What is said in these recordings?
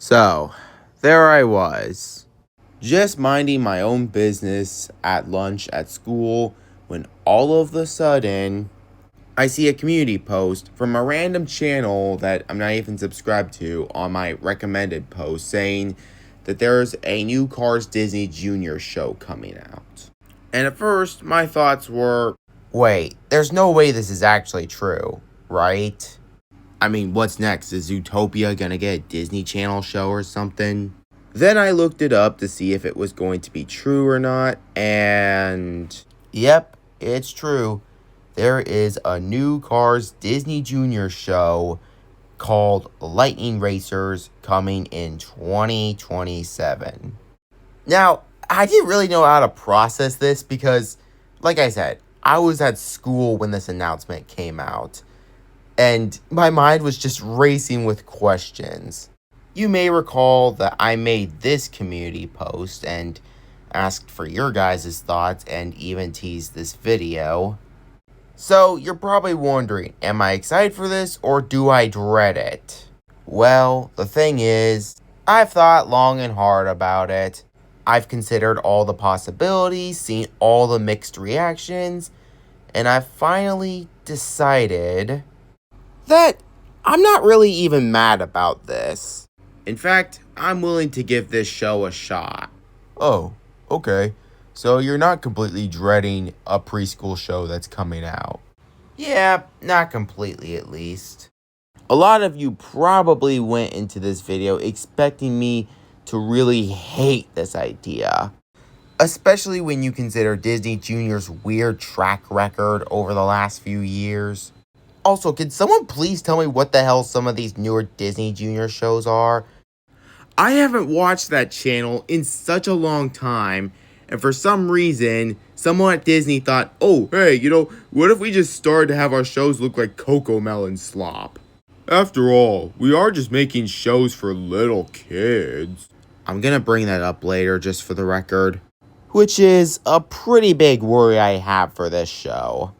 So, there I was, just minding my own business at lunch at school, when all of a sudden, I see a community post from a random channel that I'm not even subscribed to on my recommended post saying that there's a new Cars Disney Junior show coming out. And at first, my thoughts were, wait, there's no way this is actually true, right? I mean, what's next? Is Zootopia gonna get a Disney Channel show or something? Then I looked it up to see if it was going to be true or not, and yep, it's true. There is a new Cars Disney Junior show called Lightning Racers coming in 2027. Now, I didn't really know how to process this because, like I said, I was at school when this announcement came out, and my mind was just racing with questions. You may recall that I made this community post and asked for your guys' thoughts and even teased this video. So you're probably wondering, am I excited for this or do I dread it? Well, the thing is, I've thought long and hard about it. I've considered all the possibilities, seen all the mixed reactions, and I've finally decided that I'm not really even mad about this. In fact, I'm willing to give this show a shot. Oh, okay. So you're not completely dreading a preschool show that's coming out? Yeah, not completely at least. A lot of you probably went into this video expecting me to really hate this idea. Especially when you consider Disney Junior's weird track record over the last few years. Also, can someone please tell me what the hell some of these newer Disney Junior shows are? I haven't watched that channel in such a long time, and for some reason, someone at Disney thought, oh, hey, what if we just started to have our shows look like Cocomelon slop? After all, we are just making shows for little kids. I'm gonna bring that up later, just for the record. Which is a pretty big worry I have for this show.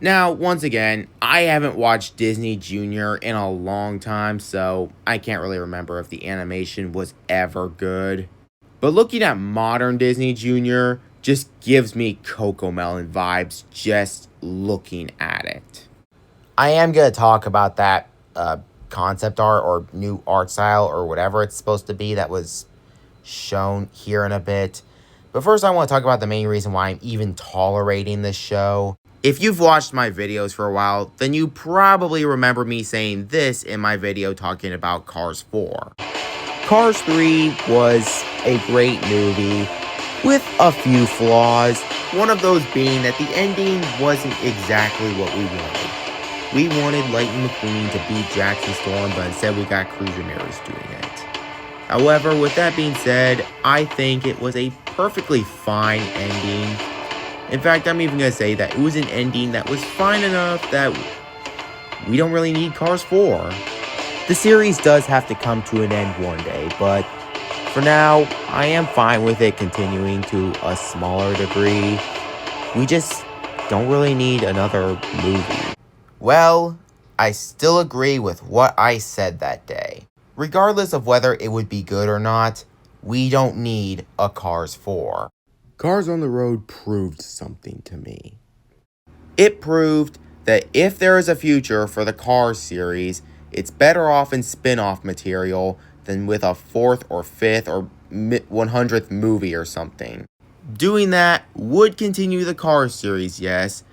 Now, once again, I haven't watched Disney Junior in a long time, so I can't really remember if the animation was ever good. But looking at modern Disney Junior just gives me Cocomelon vibes just looking at it. I am going to talk about that concept art or new art style or whatever it's supposed to be that was shown here in a bit. But first I want to talk about the main reason why I'm even tolerating this show. If you've watched my videos for a while, then you probably remember me saying this in my video talking about Cars 4. Cars 3 was a great movie with a few flaws, one of those being that the ending wasn't exactly what we wanted. We wanted Lightning McQueen to beat Jackson Storm, but instead we got Cruz Ramirez doing it. However, with that being said, I think it was a perfectly fine ending. In fact, I'm even going to say that it was an ending that was fine enough that we don't really need Cars 4. The series does have to come to an end one day, but for now, I am fine with it continuing to a smaller degree. We just don't really need another movie. Well, I still agree with what I said that day. Regardless of whether it would be good or not, we don't need a Cars 4. Cars on the Road proved something to me. It proved that if there is a future for the Cars series, it's better off in spin-off material than with a 4th or 5th or 100th movie or something. Doing that would continue the Cars series, yes,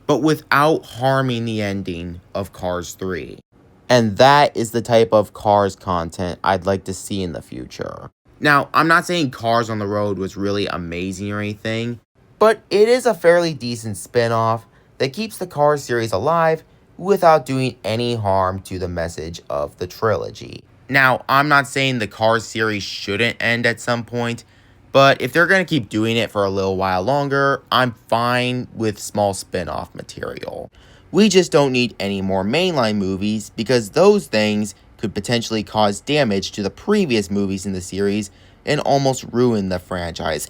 but without harming the ending of Cars 3. And that is the type of Cars content I'd like to see in the future. Now, I'm not saying Cars on the Road was really amazing or anything, but it is a fairly decent spin-off that keeps the Cars series alive without doing any harm to the message of the trilogy. Now, I'm not saying the Cars series shouldn't end at some point, but if they're going to keep doing it for a little while longer, I'm fine with small spin-off material. We just don't need any more mainline movies because those things could potentially cause damage to the previous movies in the series and almost ruin the franchise.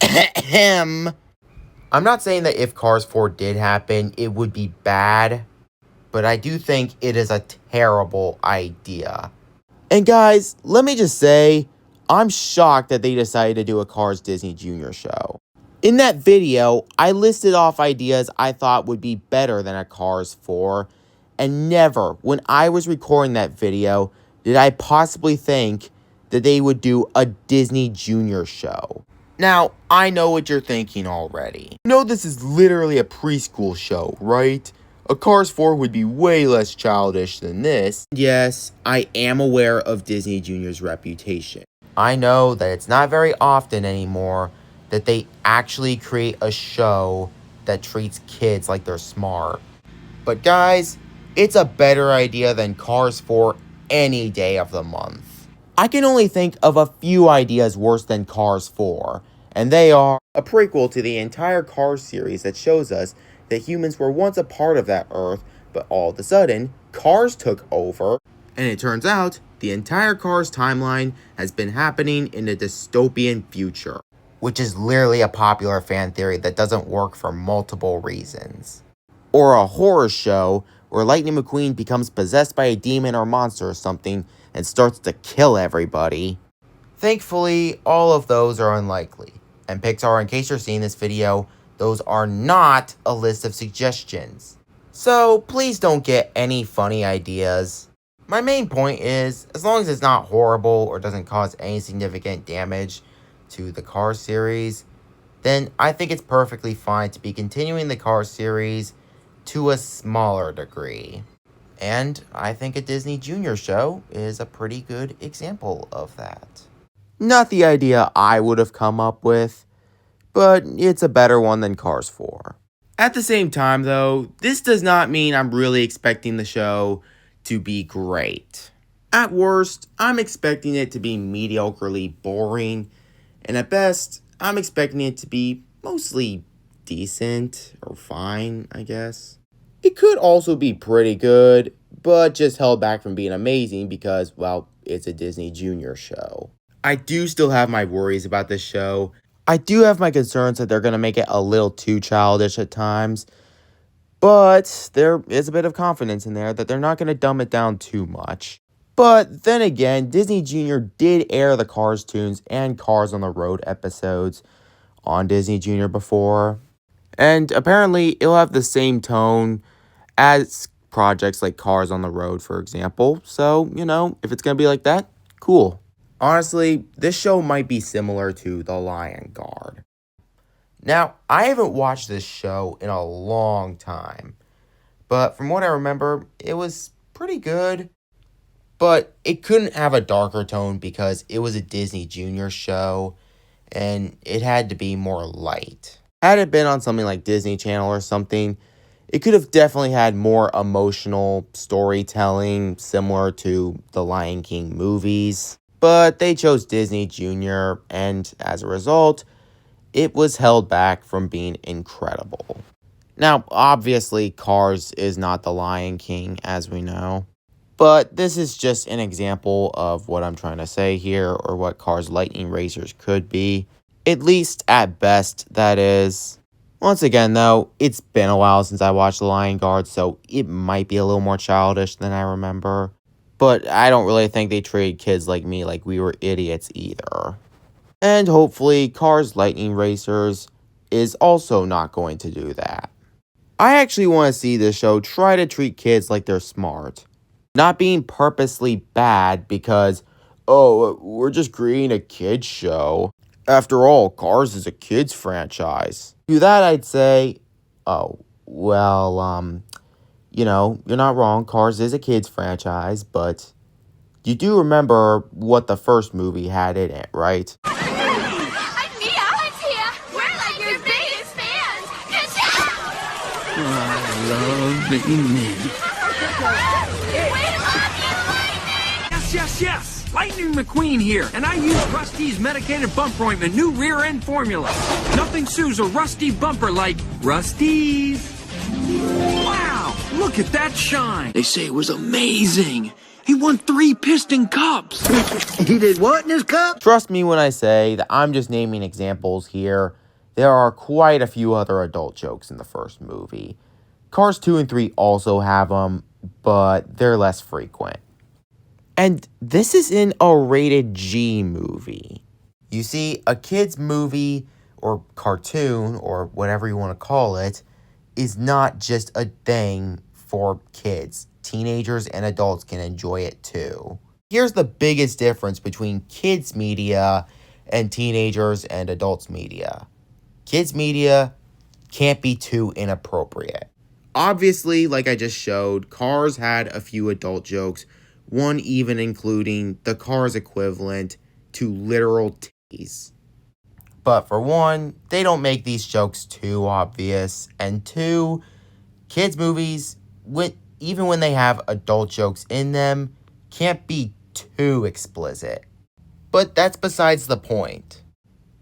I'm not saying that if Cars 4 did happen, it would be bad, but I do think it is a terrible idea. And guys, let me just say, I'm shocked that they decided to do a Cars Disney Junior show. In that video, I listed off ideas I thought would be better than a Cars 4, and never, when I was recording that video, did I possibly think that they would do a Disney Junior show. Now, I know what you're thinking already. You know this is literally a preschool show, right? A Cars 4 would be way less childish than this. Yes, I am aware of Disney Junior's reputation. I know that it's not very often anymore that they actually create a show that treats kids like they're smart. But guys, it's a better idea than Cars 4 any day of the month. I can only think of a few ideas worse than Cars 4, and they are a prequel to the entire Cars series that shows us that humans were once a part of that Earth, but all of a sudden, Cars took over, and it turns out the entire Cars timeline has been happening in a dystopian future, which is literally a popular fan theory that doesn't work for multiple reasons. Or a horror show where Lightning McQueen becomes possessed by a demon or monster or something and starts to kill everybody. Thankfully, all of those are unlikely. And Pixar, in case you're seeing this video, those are not a list of suggestions. So please don't get any funny ideas. My main point is, as long as it's not horrible or doesn't cause any significant damage to the Cars series, then I think it's perfectly fine to be continuing the Cars series to a smaller degree. And I think a Disney Junior show is a pretty good example of that. Not the idea I would have come up with, but it's a better one than Cars 4. At the same time though, this does not mean I'm really expecting the show to be great. At worst, I'm expecting it to be mediocrely boring, and at best, I'm expecting it to be mostly decent or fine, I guess. It could also be pretty good, but just held back from being amazing because, well, it's a Disney Junior show. I do still have my worries about this show. I do have my concerns that they're going to make it a little too childish at times, but there is a bit of confidence in there that they're not going to dumb it down too much. But then again, Disney Junior did air the Cars Toons and Cars on the Road episodes on Disney Junior before. And apparently, it'll have the same tone as projects like Cars on the Road, for example. So, you know, if it's going to be like that, cool. Honestly, this show might be similar to The Lion Guard. Now, I haven't watched this show in a long time, but from what I remember, it was pretty good. But it couldn't have a darker tone because it was a Disney Junior show, and it had to be more light. Had it been on something like Disney Channel or something, it could have definitely had more emotional storytelling similar to the Lion King movies. But they chose Disney Junior, and as a result, it was held back from being incredible. Now, obviously, Cars is not the Lion King, as we know. But this is just an example of what I'm trying to say here, or what Cars Lightning Racers could be. At least at best, that is. Once again, though, it's been a while since I watched The Lion Guard, so it might be a little more childish than I remember. But I don't really think they treated kids like me like we were idiots either. And hopefully, Cars Lightning Racers is also not going to do that. I actually want to see this show try to treat kids like they're smart. Not being purposely bad because, oh, we're just creating a kids show. After all, Cars is a kids franchise. To that I'd say, oh, well, you know, you're not wrong. Cars is a kids franchise, but you do remember what the first movie had in it, right? I love being men. Yes! Lightning McQueen here, and I use Rusty's medicated bumper ointment, new rear end formula. Nothing sues a rusty bumper like Rusty's. Wow! Look at that shine! They say it was amazing. He won 3 piston cups. He did what in his cup? Trust me when I say that I'm just naming examples here. There are quite a few other adult jokes in the first movie. Cars 2 and 3 also have them, but they're less frequent. And this is in a rated G movie. You see, a kid's movie or cartoon or whatever you want to call it is not just a thing for kids. Teenagers and adults can enjoy it too. Here's the biggest difference between kids' media and teenagers and adults' media. Kids' media can't be too inappropriate. Obviously, like I just showed, Cars had a few adult jokes, one even including the Cars equivalent to literal titties. But for one, they don't make these jokes too obvious, and two, kids' movies, even when they have adult jokes in them, can't be too explicit. But that's besides the point.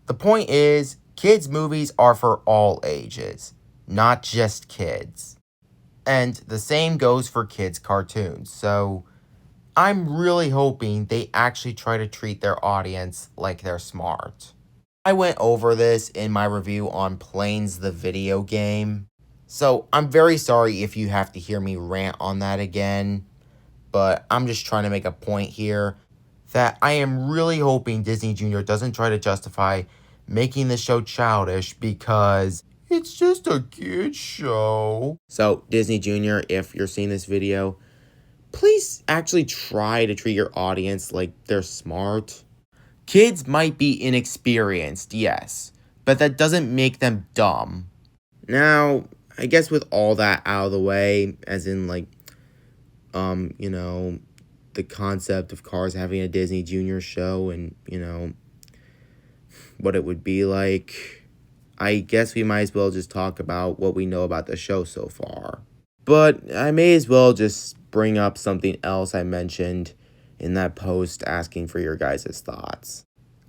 The point is, kids' movies are for all ages, not just kids. And the same goes for kids' cartoons, so I'm really hoping they actually try to treat their audience like they're smart. I went over this in my review on Planes the video game, so I'm very sorry if you have to hear me rant on that again, but I'm just trying to make a point here that I am really hoping Disney Jr. doesn't try to justify making the show childish because it's just a kid's show. So, Disney Jr., if you're seeing this video, please actually try to treat your audience like they're smart. Kids might be inexperienced, yes, but that doesn't make them dumb. Now, I guess with all that out of the way, as in the concept of Cars having a Disney Junior show and, what it would be like, I guess we might as well just talk about what we know about the show so far. But I may as well just bring up something else I mentioned in that post asking for your guys' thoughts.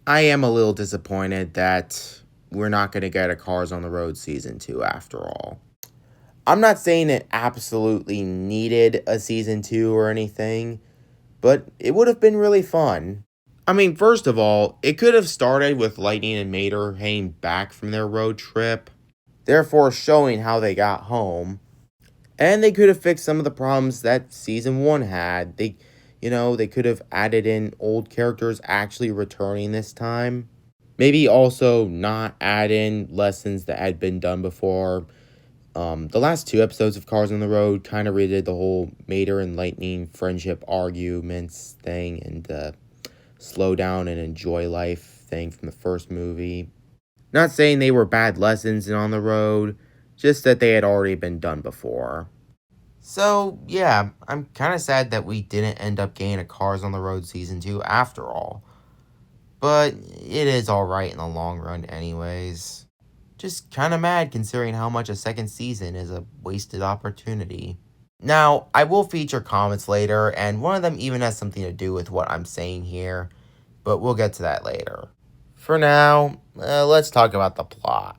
I am a little disappointed that we're not going to get a Cars on the Road Season 2 after all. I'm not saying it absolutely needed a Season 2 or anything, but it would have been really fun. I mean, first of all, it could have started with Lightning and Mater heading back from their road trip, therefore showing how they got home. And they could have fixed some of the problems that Season 1 had. They could have added in old characters actually returning this time. Maybe also not add in lessons that had been done before. The last 2 episodes of Cars on the Road kind of redid the whole Mater and Lightning friendship arguments thing and slow down and enjoy life thing from the first movie. Not saying they were bad lessons in On the Road, just that they had already been done before. So, yeah, I'm kind of sad that we didn't end up getting a Cars on the Road Season 2 after all. But it is alright in the long run anyways. Just kind of mad considering how much a second season is a wasted opportunity. Now, I will feature comments later, and one of them even has something to do with what I'm saying here, but we'll get to that later. For now, let's talk about the plot.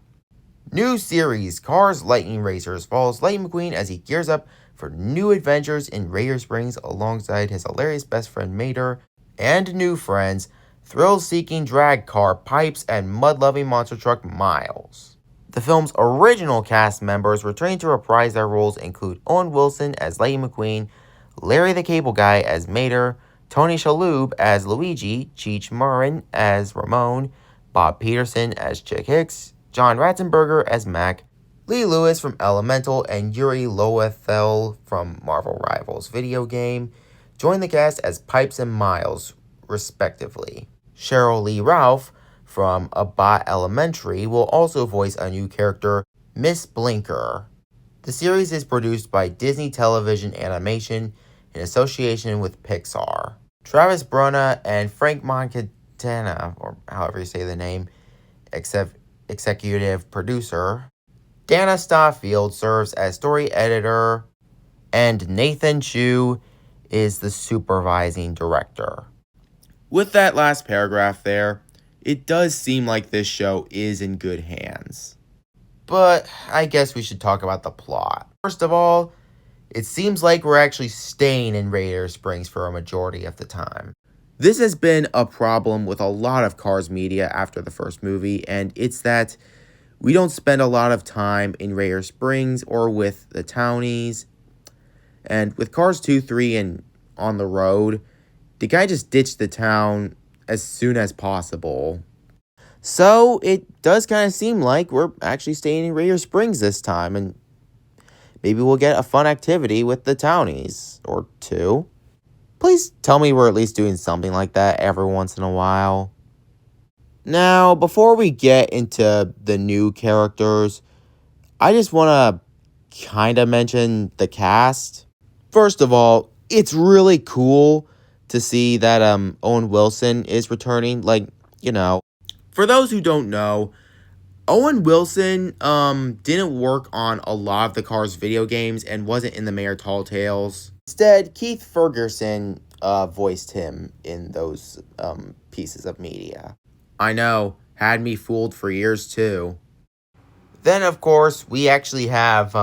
New series, Cars Lightning Racers, follows Lightning McQueen as he gears up for new adventures in Radiator Springs alongside his hilarious best friend Mater and new friends, thrill-seeking drag car Pipes and mud-loving monster truck Miles. The film's original cast members returning to reprise their roles include Owen Wilson as Lightning McQueen, Larry the Cable Guy as Mater, Tony Shalhoub as Luigi, Cheech Marin as Ramon, Bob Peterson as Chick Hicks, John Ratzenberger as Mac, Lee Lewis from Elemental, and Yuri Lowenthal from Marvel Rivals video game join the cast as Pipes and Miles, respectively. Cheryl Lee Ralph from Abbott Elementary will also voice a new character, Miss Blinker. The series is produced by Disney Television Animation in association with Pixar. Travis Bruna and Frank Montana, or however you say the name, executive producer. Dana Stoffield serves as story editor, and Nathan Chu is the supervising director. With that last paragraph there, it does seem like this show is in good hands. But I guess we should talk about the plot. First of all, it seems like we're actually staying in Radiator Springs for a majority of the time. This has been a problem with a lot of Cars media after the first movie, and it's that we don't spend a lot of time in Radiator Springs or with the townies. And with Cars 2, 3, and On the Road, the guy just ditched the town as soon as possible. So it does kind of seem like we're actually staying in Radiator Springs this time, and maybe we'll get a fun activity with the townies, or two. Please tell me we're at least doing something like that every once in a while. Now, before we get into the new characters, I just want to kind of mention the cast. First of all, it's really cool to see that Owen Wilson is returning. Like, for those who don't know, Owen Wilson didn't work on a lot of the Cars video games and wasn't in the Mayor Tall Tales. Instead, Keith Ferguson voiced him in those pieces of media. I know, had me fooled for years too. Then, of course, we actually have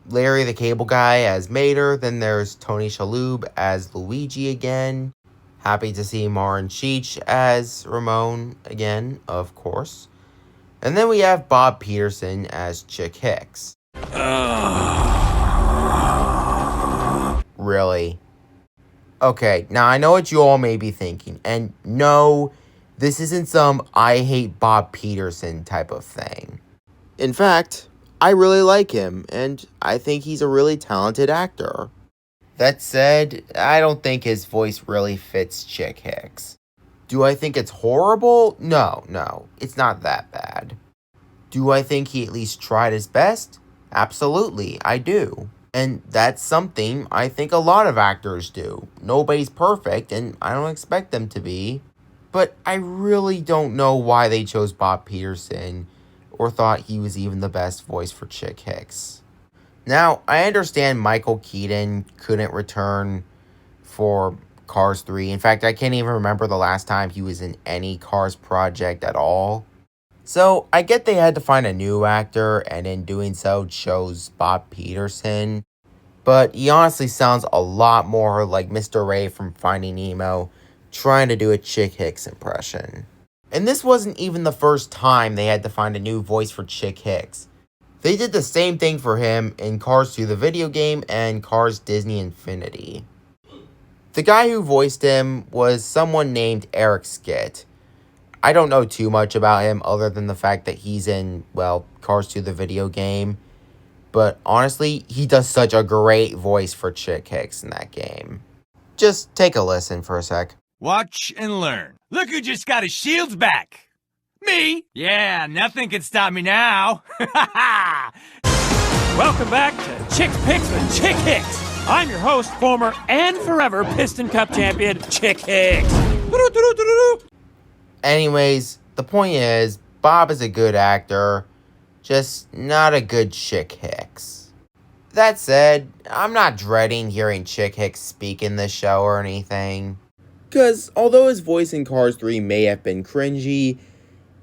Larry the Cable Guy as Mater. Then there's Tony Shalhoub as Luigi again. Happy to see Marin Cheech as Ramon again, of course. And then we have Bob Peterson as Chick Hicks. Really? Okay, now I know what you all may be thinking. And no, this isn't some I hate Bob Peterson type of thing. In fact, I really like him, and I think he's a really talented actor. That said, I don't think his voice really fits Chick Hicks. Do I think it's horrible? No, it's not that bad. Do I think he at least tried his best? Absolutely, I do. And that's something I think a lot of actors do. Nobody's perfect, and I don't expect them to be. But I really don't know why they chose Bob Peterson, or thought he was even the best voice for Chick Hicks. Now, I understand Michael Keaton couldn't return for Cars 3. In fact, I can't even remember the last time he was in any Cars project at all. So, I get they had to find a new actor, and in doing so, chose Bob Peterson. But he honestly sounds a lot more like Mr. Ray from Finding Nemo, trying to do a Chick Hicks impression. And this wasn't even the first time they had to find a new voice for Chick Hicks. They did the same thing for him in Cars 2 the video game and Cars Disney Infinity. The guy who voiced him was someone named Eric Skitt. I don't know too much about him other than the fact that he's in, Cars 2 the video game. But honestly, he does such a great voice for Chick Hicks in that game. Just take a listen for a sec. Watch and learn. Look who just got his shields back. Me? Yeah, nothing can stop me now. Welcome back to Chick Picks with Chick Hicks. I'm your host, former and forever Piston Cup champion, Chick Hicks. Anyways, the point is, Bob is a good actor, just not a good Chick Hicks. That said, I'm not dreading hearing Chick Hicks speak in this show or anything. Because although his voice in Cars 3 may have been cringy,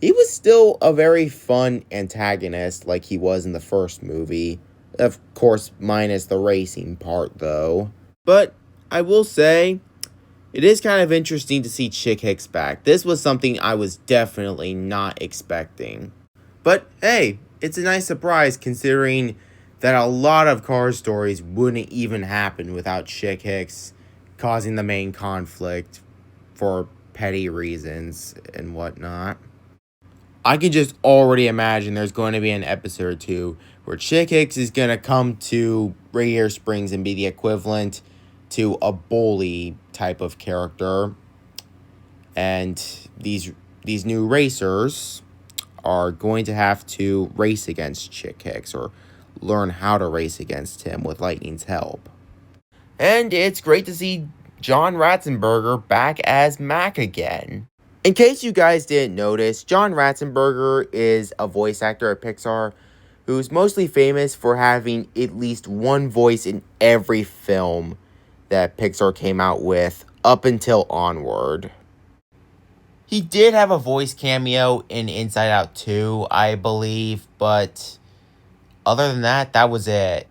he was still a very fun antagonist like he was in the first movie. Of course, minus the racing part, though. But I will say, it is kind of interesting to see Chick Hicks back. This was something I was definitely not expecting. But hey, it's a nice surprise considering that a lot of Cars stories wouldn't even happen without Chick Hicks causing the main conflict for petty reasons and whatnot. I can just already imagine there's going to be an episode or two where Chick Hicks is going to come to Radiator Springs and be the equivalent to a bully type of character. And these new racers are going to have to race against Chick Hicks or learn how to race against him with Lightning's help. And it's great to see John Ratzenberger back as Mac again. In case you guys didn't notice, John Ratzenberger is a voice actor at Pixar who's mostly famous for having at least one voice in every film that Pixar came out with up until Onward. He did have a voice cameo in Inside Out 2, I believe, but other than that, that was it.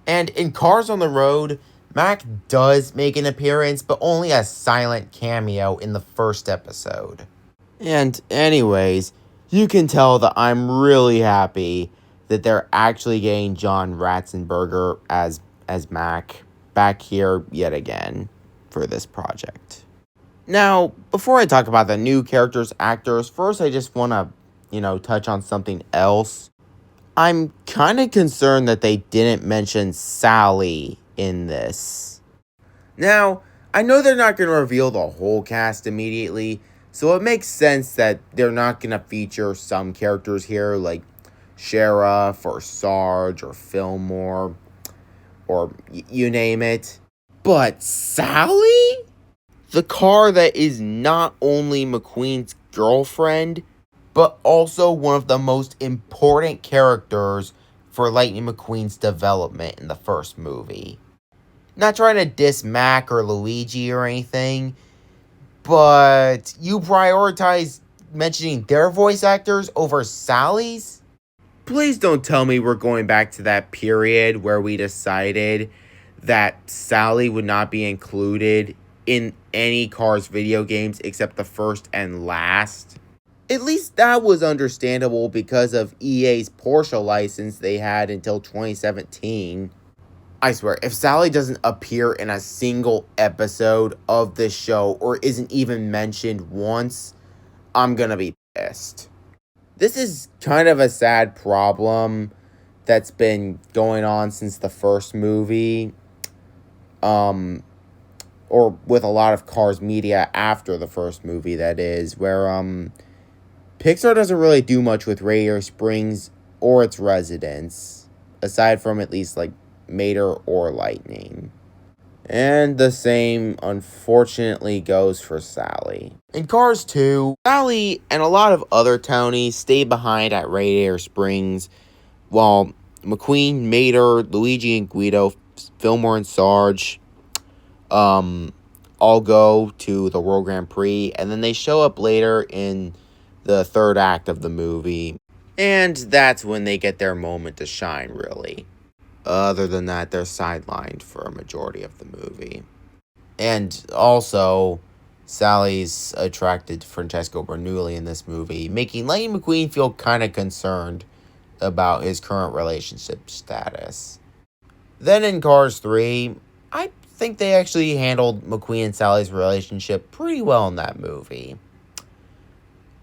And in Cars on the Road, Mac does make an appearance, but only a silent cameo in the first episode. And anyways, you can tell that I'm really happy that they're actually getting John Ratzenberger as Mac back here yet again. for this project. Now, before I talk about the new characters, actors, first I just want to, touch on something else. I'm kind of concerned that they didn't mention Sally in this. Now, I know they're not going to reveal the whole cast immediately, so it makes sense that they're not going to feature some characters here like Sheriff or Sarge or Fillmore or you name it. But Sally? The car that is not only McQueen's girlfriend, but also one of the most important characters for Lightning McQueen's development in the first movie. Not trying to diss Mac or Luigi or anything, but you prioritize mentioning their voice actors over Sally's? Please don't tell me we're going back to that period where we decided that Sally would not be included in any Cars video games except the first and last. At least that was understandable because of EA's Porsche license they had until 2017. I swear, if Sally doesn't appear in a single episode of this show or isn't even mentioned once, I'm gonna be pissed. This is kind of a sad problem that's been going on since the first movie. Or with a lot of Cars media after the first movie, that is, where Pixar doesn't really do much with Radiator Springs or its residents, aside from at least like Mater or Lightning. And the same, unfortunately, goes for Sally. In Cars 2, Sally and a lot of other townies stay behind at Radiator Springs, while McQueen, Mater, Luigi and Guido, Fillmore and Sarge, all go to the World Grand Prix, and then they show up later in the third act of the movie. And that's when they get their moment to shine, really. Other than that, they're sidelined for a majority of the movie. And also, Sally's attracted to Francesco Bernoulli in this movie, making Lightning McQueen feel kind of concerned about his current relationship status. Then in Cars 3, I think they actually handled McQueen and Sally's relationship pretty well in that movie.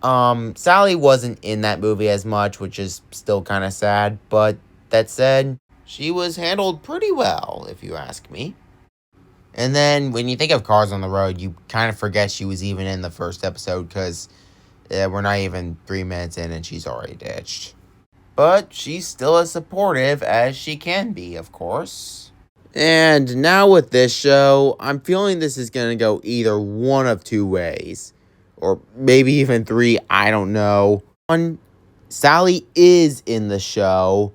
Sally wasn't in that movie as much, which is still kind of sad, but that said, she was handled pretty well, if you ask me. And then, when you think of Cars on the Road, you kind of forget she was even in the first episode, because we're not even 3 minutes in and she's already ditched. But she's still as supportive as she can be, of course. And now with this show, I'm feeling this is going to go either one of two ways. Or maybe even 3, I don't know. One, Sally is in the show,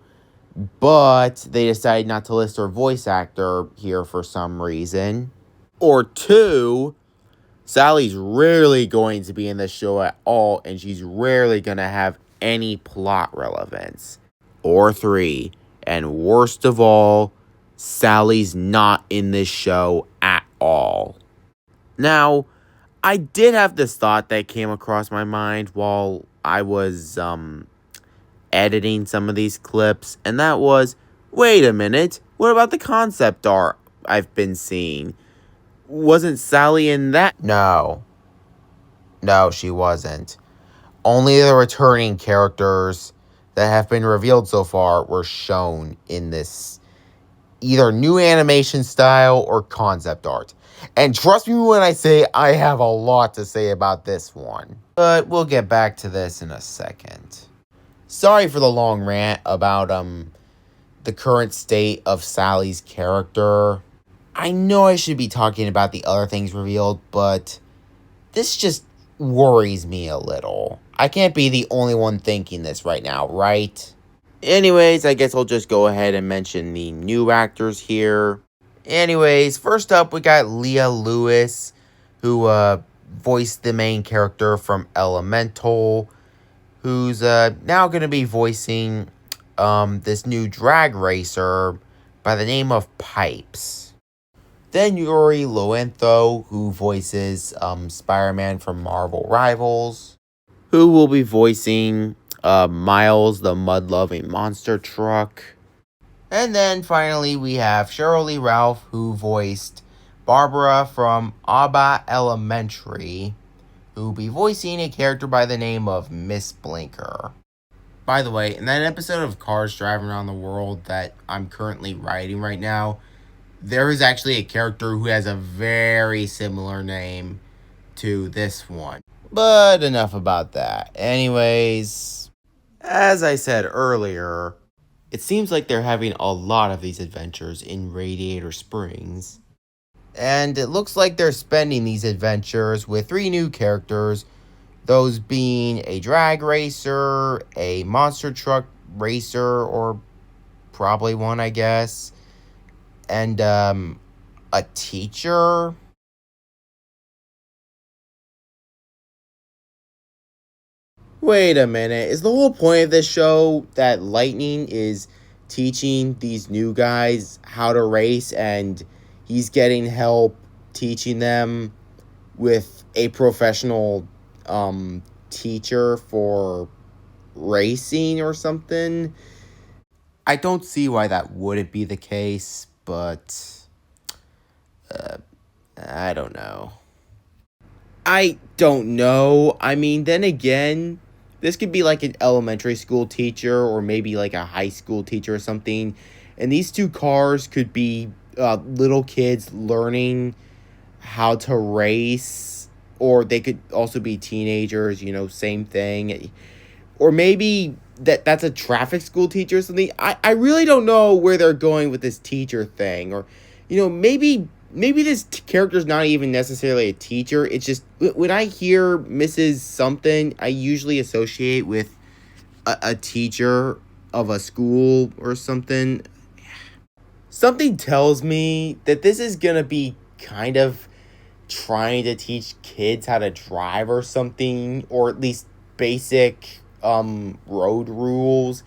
but they decided not to list her voice actor here for some reason. Or 2, Sally's rarely going to be in the show at all, and she's rarely going to have any plot relevance. Or 3, and worst of all, Sally's not in this show at all. Now, I did have this thought that came across my mind while I was editing some of these clips, and that was, wait a minute, what about the concept art I've been seeing? Wasn't Sally in that? No, she wasn't. Only the returning characters that have been revealed so far were shown in this either new animation style or concept art. And trust me when I say I have a lot to say about this one. But we'll get back to this in a second. Sorry for the long rant about the current state of Sally's character. I know I should be talking about the other things revealed, but this just worries me a little. I can't be the only one thinking this right now, right? Anyways, I guess I'll just go ahead and mention the new actors here. Anyways, first up, we got Leah Lewis, who voiced the main character from Elemental, who's now going to be voicing this new drag racer by the name of Pipes. Then Yuri Lowenthal, who voices Spider-Man from Marvel Rivals, who will be voicing Miles, the mud-loving monster truck. And then finally we have Cheryl Lee Ralph, who voiced Barbara from Abba Elementary, who will be voicing a character by the name of Miss Blinker. By the way, in that episode of Cars Driving Around the World that I'm currently writing right now, there is actually a character who has a very similar name to this one. But enough about that. Anyways, as I said earlier, it seems like they're having a lot of these adventures in Radiator Springs. And it looks like they're spending these adventures with 3 new characters, those being a drag racer, a monster truck racer, or probably one, I guess, and a teacher. Wait a minute, is the whole point of this show that Lightning is teaching these new guys how to race and he's getting help teaching them with a professional teacher for racing or something? I don't see why that wouldn't be the case, but I don't know. I don't know. I mean, then again, this could be like an elementary school teacher or maybe like a high school teacher or something. And these 2 cars could be little kids learning how to race, or they could also be teenagers, same thing. Or maybe that's a traffic school teacher or something. I really don't know where they're going with this teacher thing. Or, maybe this character's not even necessarily a teacher. It's just, when I hear Mrs. Something, I usually associate with a teacher of a school or something. Something tells me that this is going to be kind of trying to teach kids how to drive or something, or at least basic road rules.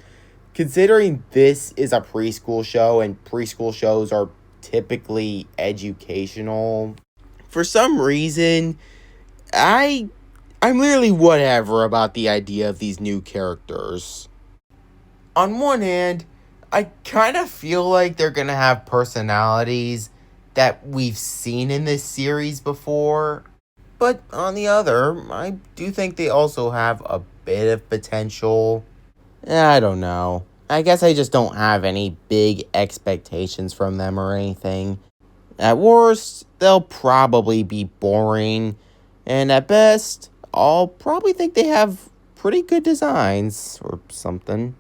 Considering this is a preschool show and preschool shows are typically educational, for some reason, I'm literally whatever about the idea of these new characters. On one hand, I kind of feel like they're gonna have personalities that we've seen in this series before, but on the other, I do think they also have a bit of potential. I don't know. I guess I just don't have any big expectations from them or anything. At worst, they'll probably be boring, and at best, I'll probably think they have pretty good designs or something.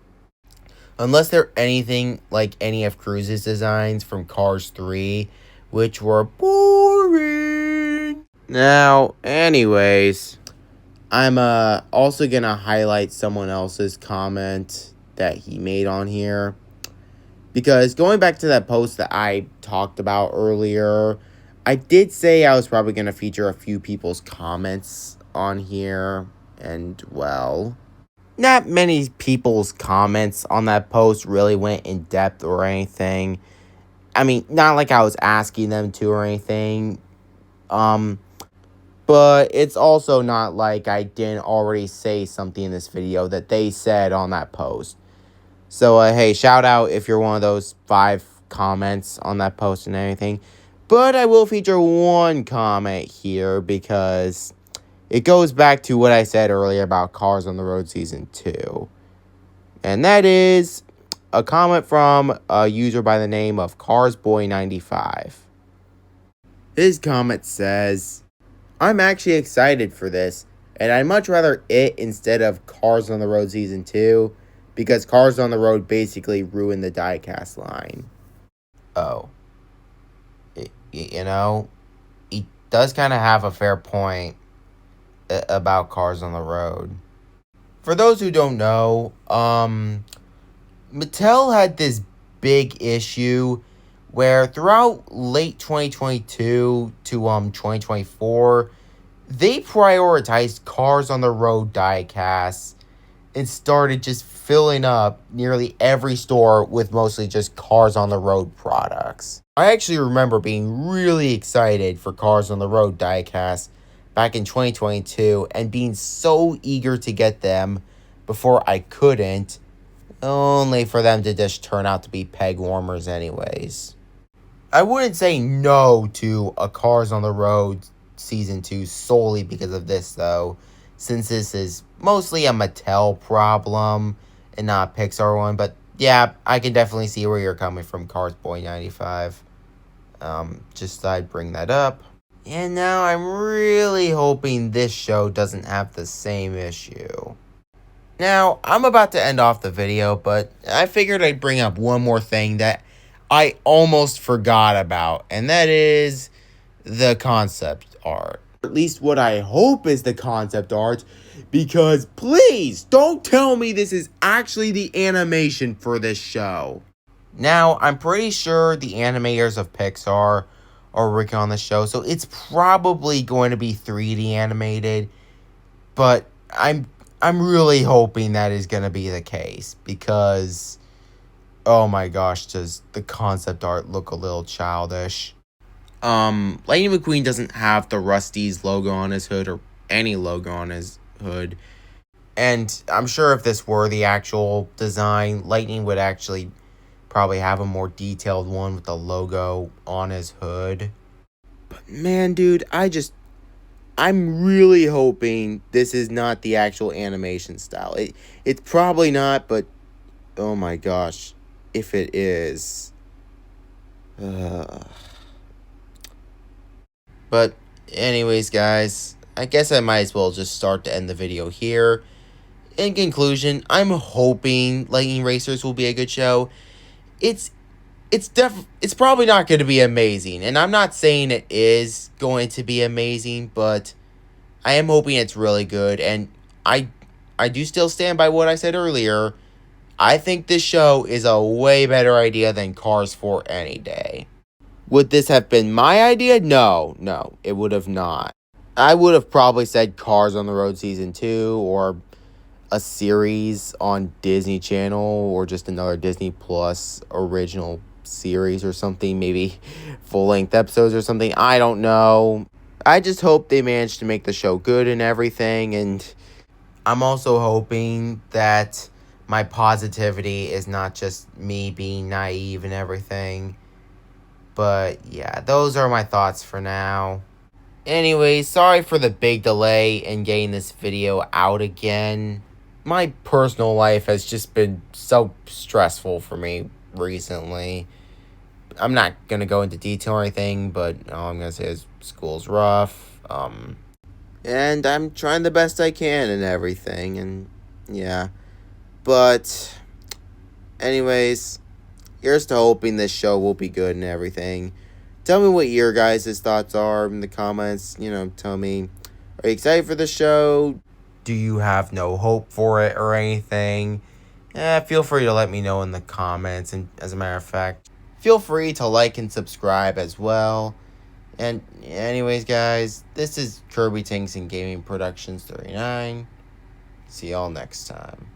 Unless they're anything like any of Cruz's designs from Cars 3, which were boring. Now, anyways, I'm also gonna highlight someone else's comment that he made on here, because going back to that post that I talked about earlier, I did say I was probably gonna feature a few people's comments on here, and well, not many people's comments on that post really went in depth or anything. I mean, not like I was asking them to or anything. But it's also not like I didn't already say something in this video that they said on that post. So, hey, shout out if you're one of those 5 comments on that post and everything. But I will feature one comment here because it goes back to what I said earlier about Cars on the Road Season 2. And that is a comment from a user by the name of CarsBoy95. His comment says, "I'm actually excited for this, and I'd much rather it instead of Cars on the Road Season 2, because Cars on the Road basically ruined the diecast line." Oh. He does kind of have a fair point about Cars on the Road. For those who don't know, Mattel had this big issue where throughout late 2022 to 2024, they prioritized Cars on the Road diecasts and started just filling up nearly every store with mostly just Cars on the Road products. I actually remember being really excited for Cars on the Road diecasts back in 2022 and being so eager to get them before I couldn't, only for them to just turn out to be peg warmers anyways. I wouldn't say no to a Cars on the Road Season 2 solely because of this, though, since this is mostly a Mattel problem and not a Pixar one. But yeah, I can definitely see where you're coming from, Cars Boy 95. Just thought I'd bring that up. And now I'm really hoping this show doesn't have the same issue. Now, I'm about to end off the video, but I figured I'd bring up one more thing that I almost forgot about, and that is the concept art. At least what I hope is the concept art, because please don't tell me this is actually the animation for this show. Now, I'm pretty sure the animators of Pixar are working on the show, so it's probably going to be 3D animated, but I'm really hoping that is going to be the case, because oh my gosh, does the concept art look a little childish. Lightning McQueen doesn't have the Rusty's logo on his hood or any logo on his hood. And I'm sure if this were the actual design, Lightning would actually probably have a more detailed one with the logo on his hood. But man, dude, I'm really hoping this is not the actual animation style. It's probably not, but oh my gosh, if it is. But anyways, guys, I guess I might as well just start to end the video here. In conclusion, I'm hoping Lightning Racers will be a good show. It's probably not going to be amazing, and I'm not saying it is going to be amazing, but I am hoping it's really good, and I do still stand by what I said earlier. I think this show is a way better idea than Cars 4 any day. Would this have been my idea? No, it would have not. I would have probably said Cars on the Road Season 2 or a series on Disney Channel or just another Disney Plus original series or something, maybe full-length episodes or something. I don't know. I just hope they managed to make the show good and everything, and I'm also hoping that my positivity is not just me being naive and everything. But yeah, those are my thoughts for now. Anyways, sorry for the big delay in getting this video out again. My personal life has just been so stressful for me recently. I'm not going to go into detail or anything, but all I'm going to say is school's rough. And I'm trying the best I can and everything, and yeah. But anyways, here's to hoping this show will be good and everything. Tell me what your guys' thoughts are in the comments. Tell me, are you excited for the show? Do you have no hope for it or anything? Feel free to let me know in the comments. And as a matter of fact, feel free to like and subscribe as well. And anyways, guys, this is Kirby Tanks and Gaming Productions 39. See y'all next time.